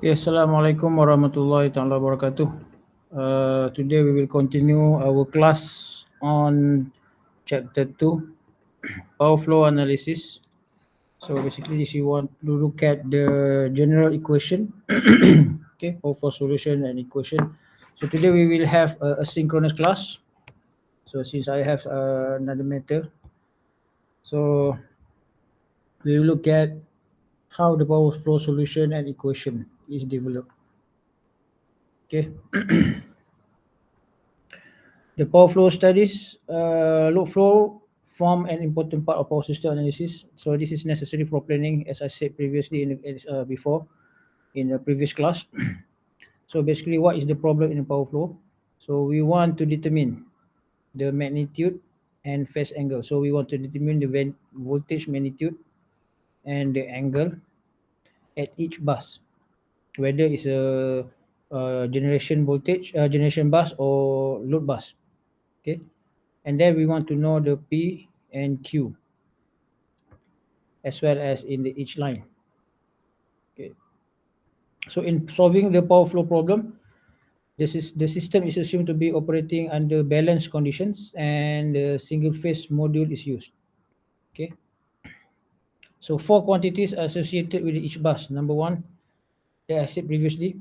Assalamualaikum warahmatullahi taala wabarakatuh. Today we will continue our class on chapter 2, Powerflow Analysis. So basically, this you want to look at the general equation, okay, Powerflow solution and equation. So today we will have a synchronous class. So since I have another matter, so we will look at how the Powerflow solution and equation is developed. Okay. The power flow studies, load flow form an important part of power system analysis. So this is necessary for planning, as I said previously before in the previous class. So basically, what is the problem in the power flow? So we want to determine the magnitude and phase angle. So we want to determine the voltage magnitude and the angle at each bus, whether it's a generation voltage, generation bus or load bus. Okay, and then we want to know the P and Q as well as in the each line. Okay. So in solving the power flow problem, the system is assumed to be operating under balanced conditions and the single phase module is used. Okay. So four quantities are associated with each bus. Number one, that I said previously,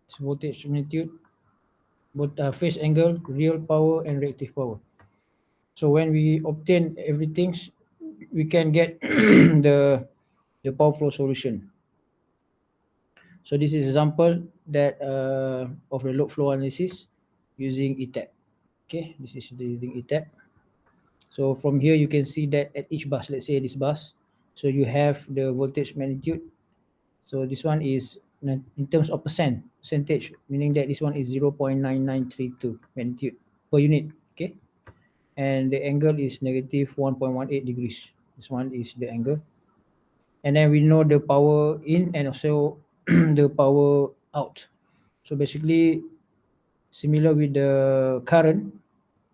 is voltage magnitude, phase angle, real power, and reactive power. So when we obtain everything, we can get the power flow solution. So this is example that of the load flow analysis using ETAP. Okay, this is using ETAP. So from here you can see that at each bus, let's say this bus, so you have the voltage magnitude. So this one is in terms of percentage, meaning that this one is 0.9932 magnitude per unit. Okay, and the angle is negative 1.18 degrees. This one is the angle. And then we know the power in and also the power out. So basically similar with the current,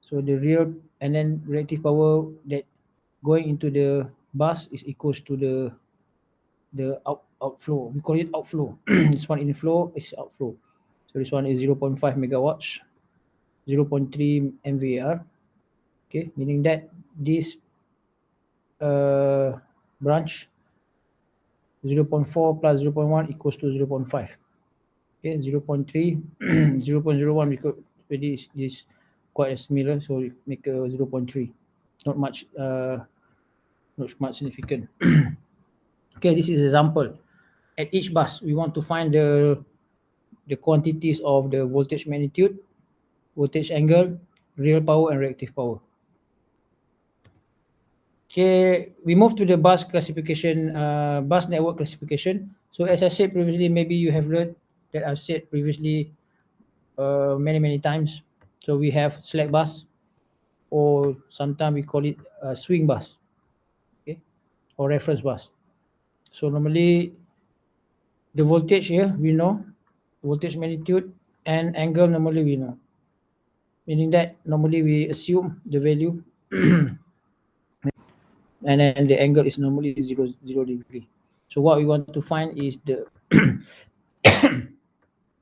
so the real and then reactive power that going into the bus is equals to the outflow. We call it outflow. This one inflow is outflow. So this one is 0.5 megawatts, 0.3 MVAR. Okay, meaning that this branch 0.4 plus 0.1 equals to 0.5. Okay, 0.3, 0.01 because already is quite similar, so we make a 0.3. Not much, not much significant. Okay, this is example. At each bus, we want to find the quantities of the voltage magnitude, voltage angle, real power, and reactive power. Okay, we move to the bus classification, bus network classification. So as I said previously, maybe you have read that I've said previously many times. So we have slack bus, or sometimes we call it a swing bus, okay, or reference bus. So normally the voltage here we know, voltage magnitude and angle normally we know, meaning that normally we assume the value and then the angle is normally zero degree. So what we want to find is the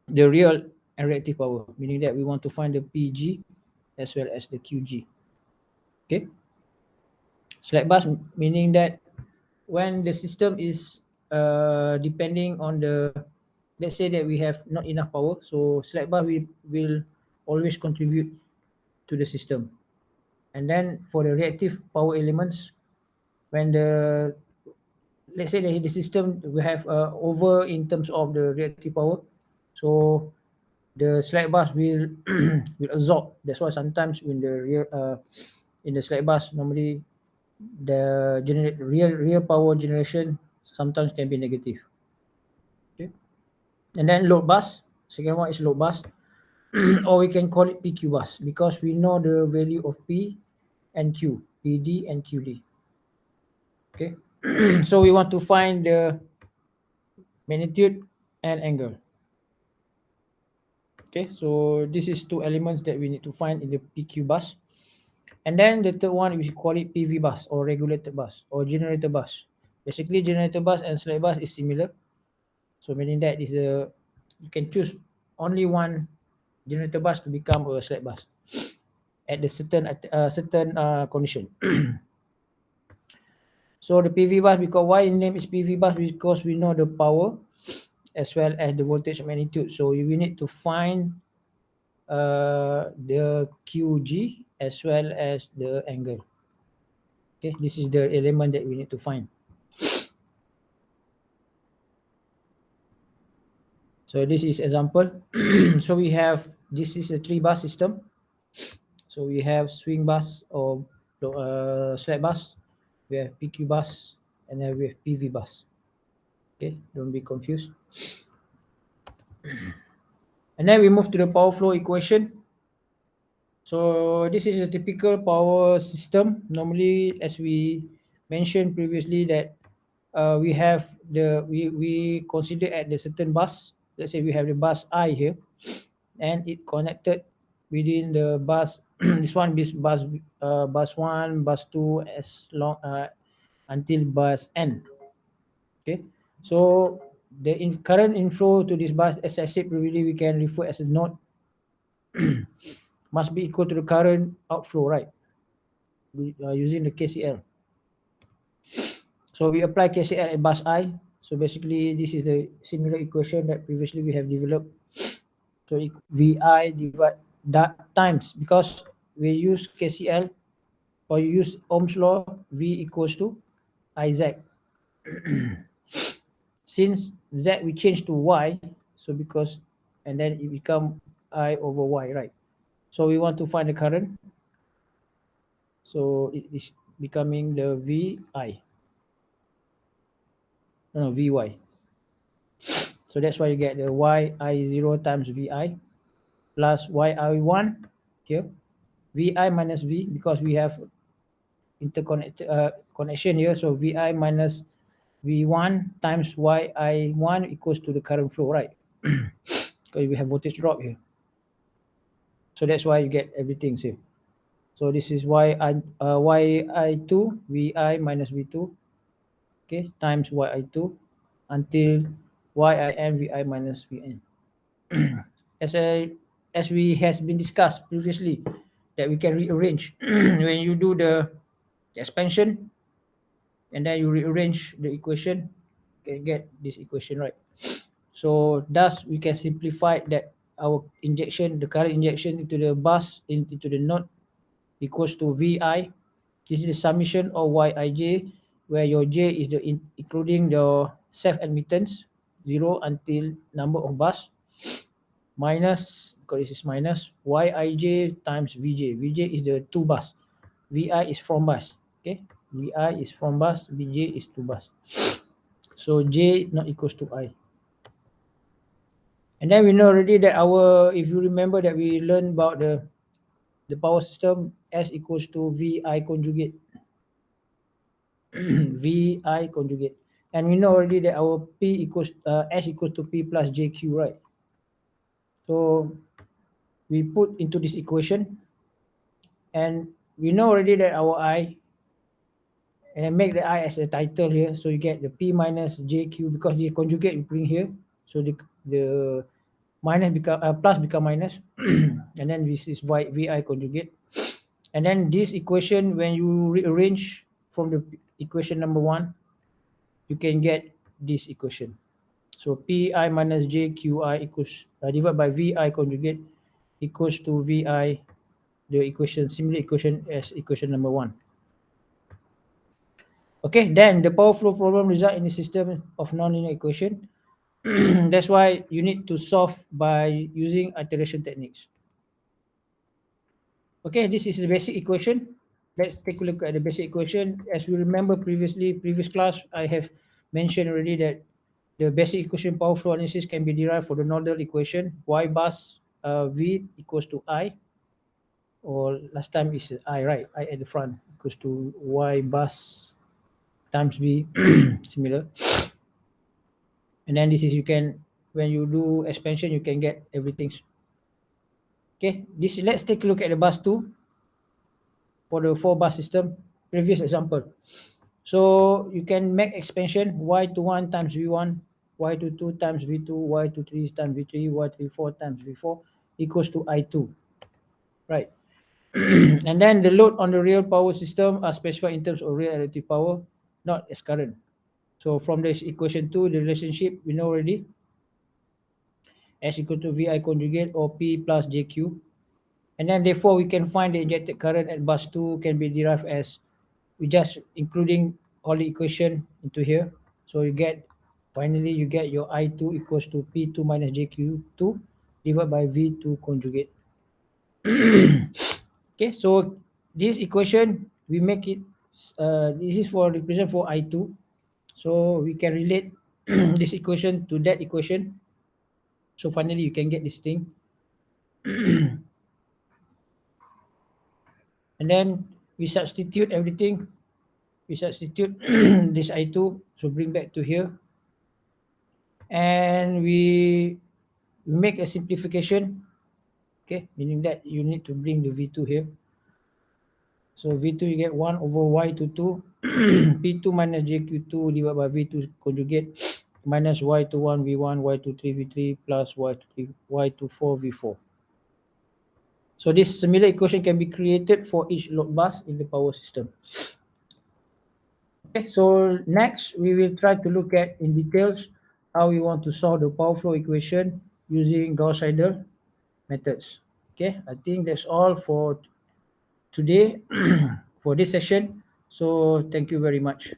the real and reactive power, meaning that we want to find the PG as well as the QG. Okay, slack bus meaning that when the system is depending on the, let's say that we have not enough power, so slack bus will always contribute to the system. And then for the reactive power elements, when the, let's say that the system will have over in terms of the reactive power, so the slack bus will will absorb. That's why sometimes when the real in the slack bus normally the real power generation sometimes can be negative. Okay, and then load bus, second one is load bus or we can call it PQ bus because we know the value of P and Q, PD and QD. Okay, so we want to find the magnitude and angle. Okay, so this is two elements that we need to find in the PQ bus. And then the third one, we call it PV bus or regulated bus or generator bus. Basically, generator bus and slack bus is similar. So meaning that is you can choose only one generator bus to become a slack bus at the certain condition. So the PV bus, because why name is PV bus? Because we know the power as well as the voltage magnitude. So we need to find the QG as well as the angle. Okay, this is the element that we need to find. So this is example. So we have, this is a 3-bus system. So we have swing bus or slack bus, we have PQ bus, and then we have PV bus. Okay, don't be confused. And then we move to the power flow equation. So this is a typical power system. Normally, as we mentioned previously, that we have we consider at the certain bus. Let's say we have the bus I here, and it connected within the bus. This one is bus 1, bus 2, as long until bus N. Okay, so the current inflow to this bus, as I said previously, we can refer as a node, must be equal to the current outflow, right? Using the KCL. So we apply KCL at bus I. So basically, this is the similar equation that previously we have developed. So VI divide that times, because we use KCL or you use Ohm's law, V equals to Iz. Since Z we change to Y, so because, and then it become I over Y, right? So we want to find the current. So it is becoming the VI. No, Vy. So that's why you get the yi0 times Vi plus yi1 here. Vi minus V, because we have interconnect connection here. So Vi minus V1 times yi1 equals to the current flow, right? Because we have voltage drop here. So that's why you get everything here. So this is yi2 Vi minus V2, okay, times yi2 until yin Vi minus Vn. as a as we has been discussed previously, that we can rearrange when you do the expansion and then you rearrange the equation, you can get this equation, right? So thus we can simplify that our injection, the current injection into the bus, into the node, equals to Vi. This is the summation of Yij, where your J is the including the self admittance 0 until number of bus, minus, because this is minus, Yij times Vj. Vj is the 2 bus. Vi is from bus. Okay, Vi is from bus, Vj is 2 bus. So J not equals to I. And then we know already that if you remember that we learned about the power system, S equals to Vi conjugate. Vi conjugate. And we know already that our S equals to P plus JQ, right? So we put into this equation, and we know already that our I, and I make the I as a title here, so you get the P minus JQ, because the conjugate you bring here, so the minus become plus become minus, and then this is Vi conjugate. And then this equation, when you rearrange from the equation number 1, you can get this equation. So Pi minus JQI equals divided by Vi conjugate equals to Vi, the equation, similar equation as equation number 1. Okay, then the power flow problem result in a system of nonlinear equation. That's why you need to solve by using iteration techniques. Okay, this is the basic equation. Let's take a look at the basic equation. As we remember previous class, I have mentioned already that the basic equation power flow analysis can be derived for the nodal equation. Y bus V equals to I, or last time is I, right? I at the front equals to Y bus times V, similar. And then this is, you can, when you do expansion, you can get everything. Okay, let's take a look at the bus 2 for the 4-bus system, previous example. So you can make expansion y to 1 times v1, y22 times v2, y23 times v3, y34 times v4 equals to I2, right? And then the load on the real power system are specified in terms of real electric power, not as current. So from this equation 2, the relationship we know already, S equal to VI conjugate or P plus JQ. And then therefore we can find the injected current at bus 2 can be derived as we just including all the equation into here. So you get, finally you get your I2 equals to P2 minus JQ2 divided by V2 conjugate. Okay, so this equation we make it, this is for represent for I2. So we can relate this equation to that equation. So finally you can get this thing. And then we substitute everything. We substitute this I2, so bring back to here. And we make a simplification, okay, meaning that you need to bring the V2 here. So V2 you get 1 over Y22 P2 minus JQ2 divided by V2 conjugate minus Y21 V1, Y23 V3 plus Y23, Y24 V4. So this similar equation can be created for each load bus in the power system. Okay, so next we will try to look at in details how we want to solve the power flow equation using Gauss-Seidel methods. Okay, I think that's all for today for this session. So thank you very much.